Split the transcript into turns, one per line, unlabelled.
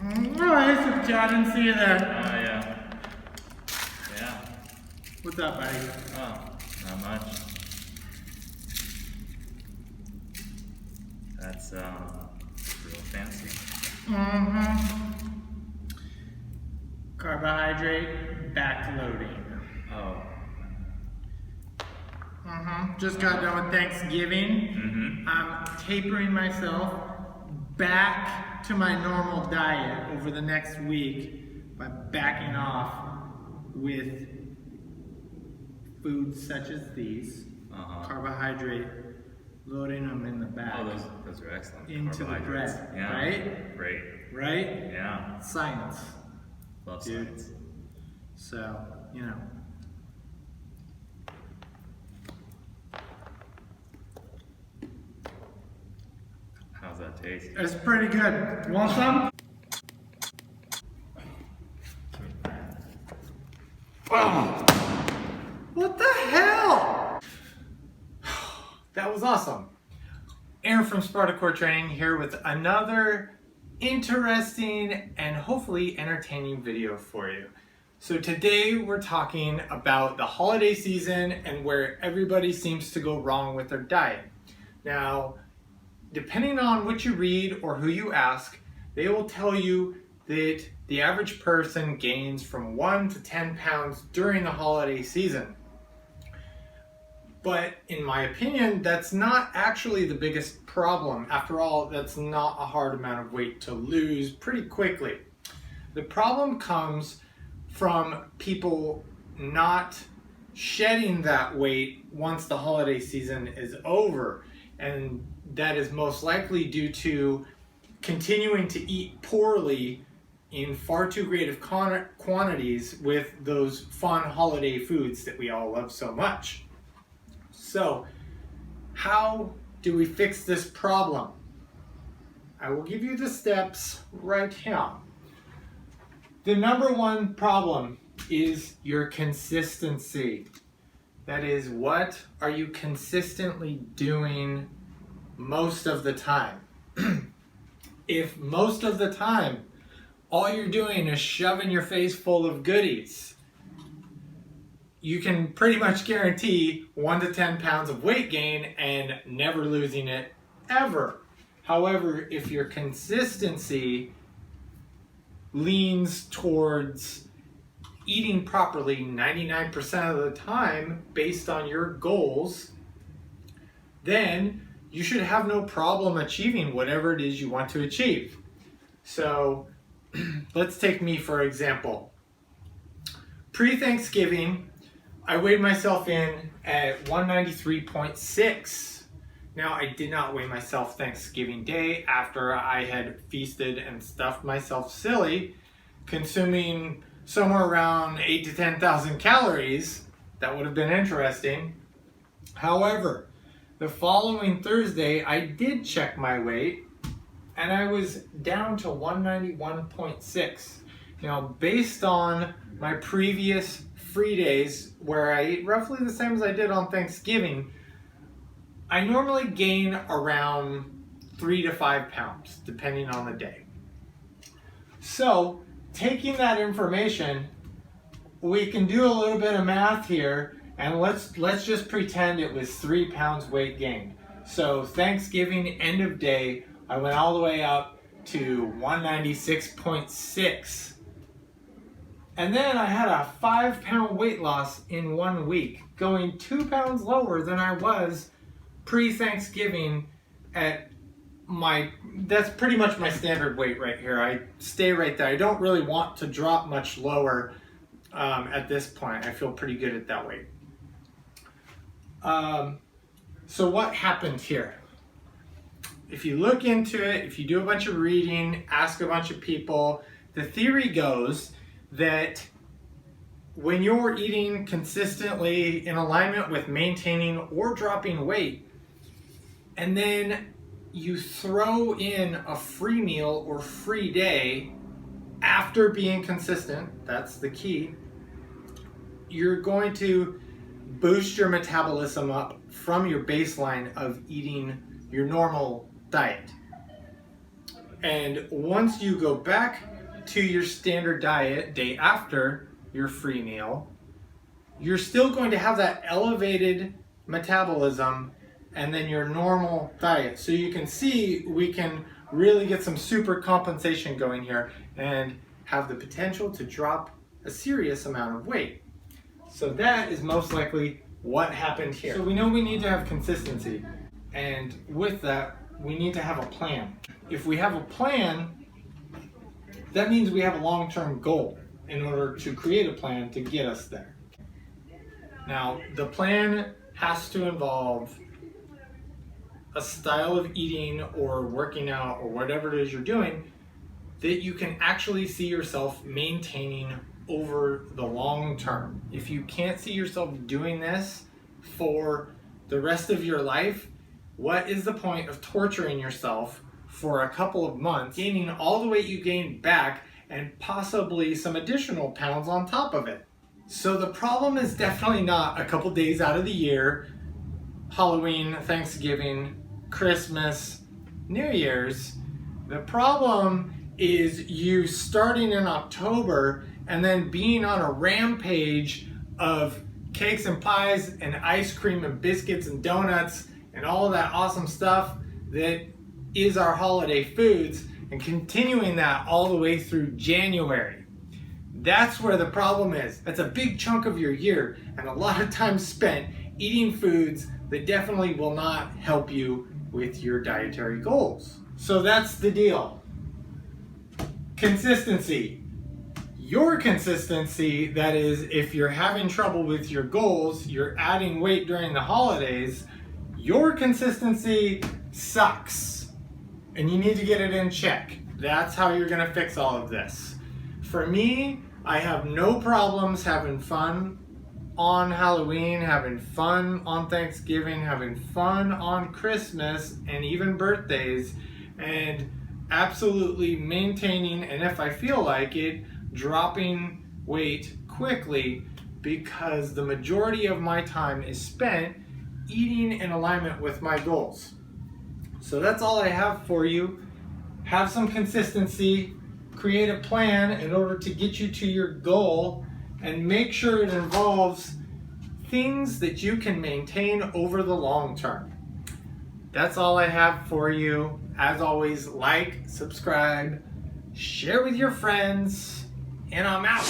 Oh, hey, Super Chat, I didn't see you there.
Yeah. Yeah.
What's up, buddy?
Oh, not much. That's real fancy.
Carbohydrate backloading.
Oh.
Just got done with Thanksgiving. I'm tapering myself back to my normal diet over the next week by backing off with foods such as these. Carbohydrate, loading them in the back.
Oh, those are excellent.
Into the bread,
yeah.
right?
Great.
Right?
Yeah.
Science.
Love
Dude.
science.
So, you know.
How's that taste?
It's pretty good. Want some? Oh, what the hell? That was awesome. Aaron from Spartacore Training here with another interesting and hopefully entertaining video for you. So today we're talking about the holiday season and where everybody seems to go wrong with their diet. Now, depending on what you read or who you ask, they will tell you that the average person gains from 1 to 10 pounds during the holiday season. But in my opinion, that's not actually the biggest problem. After all, that's not a hard amount of weight to lose pretty quickly. The problem comes from people not shedding that weight once the holiday season is over. And that is most likely due to continuing to eat poorly in far too great of quantities with those fun holiday foods that we all love so much. So, how do we fix this problem? I will give you the steps right here. The number one problem is your consistency. That is, what are you consistently doing most of the time? If most of the time all you're doing is shoving your face full of goodies, you can pretty much guarantee 1 to 10 pounds of weight gain and never losing it ever. However, if your consistency leans towards eating properly 99% of the time based on your goals, then you should have no problem achieving whatever it is you want to achieve. So let's take me for example. Pre-Thanksgiving, I weighed myself in at 193.6. Now, I did not weigh myself Thanksgiving Day after I had feasted and stuffed myself silly, consuming somewhere around 8 to 10,000 calories. That would have been interesting. However, the following Thursday, I did check my weight, and I was down to 191.6. Now, based on my previous free days, where I ate roughly the same as I did on Thanksgiving, I normally gain around 3 to 5 pounds, depending on the day. So, taking that information, we can do a little bit of math here, and let's just pretend it was 3 pounds weight gain. So Thanksgiving end of day, I went all the way up to 196.6. And then I had a 5-pound weight loss in 1 week, going 2 pounds lower than I was pre-Thanksgiving at that's pretty much my standard weight right here. I stay right there. I don't really want to drop much lower at this point. I feel pretty good at that weight. So what happened here? If you look into it, if you do a bunch of reading, ask a bunch of people, the theory goes that when you're eating consistently in alignment with maintaining or dropping weight, and then you throw in a free meal or free day after being consistent, that's the key, you're going to boost your metabolism up from your baseline of eating your normal diet. And once you go back to your standard diet day after your free meal, you're still going to have that elevated metabolism and then your normal diet. So you can see we can really get some super compensation going here and have the potential to drop a serious amount of weight. So that is most likely what happened here. So we know we need to have consistency, and with that we need to have a plan. If we have a plan, that means we have a long-term goal in order to create a plan to get us there. Now, the plan has to involve a style of eating or working out or whatever it is you're doing that you can actually see yourself maintaining over the long term. If you can't see yourself doing this for the rest of your life, what is the point of torturing yourself for a couple of months, gaining all the weight you gained back and possibly some additional pounds on top of it? So the problem is definitely not a couple days out of the year, Halloween, Thanksgiving, Christmas, New Year's. The problem is you starting in October and then being on a rampage of cakes and pies and ice cream and biscuits and donuts and all of that awesome stuff that is our holiday foods, and continuing that all the way through January. That's where the problem is. That's a big chunk of your year and a lot of time spent eating foods that definitely will not help you with your dietary goals. So that's the deal. Consistency. Your consistency, that is, if you're having trouble with your goals, you're adding weight during the holidays, your consistency sucks. And you need to get it in check. That's how you're gonna fix all of this. For me, I have no problems having fun on Halloween, having fun on Thanksgiving, having fun on Christmas, and even birthdays, and absolutely maintaining, and if I feel like it, dropping weight quickly, because the majority of my time is spent eating in alignment with my goals. So that's all I have for you. Have some consistency, create a plan in order to get you to your goal, and make sure it involves things that you can maintain over the long term. That's all I have for you. As always, like, subscribe, share with your friends, and I'm out.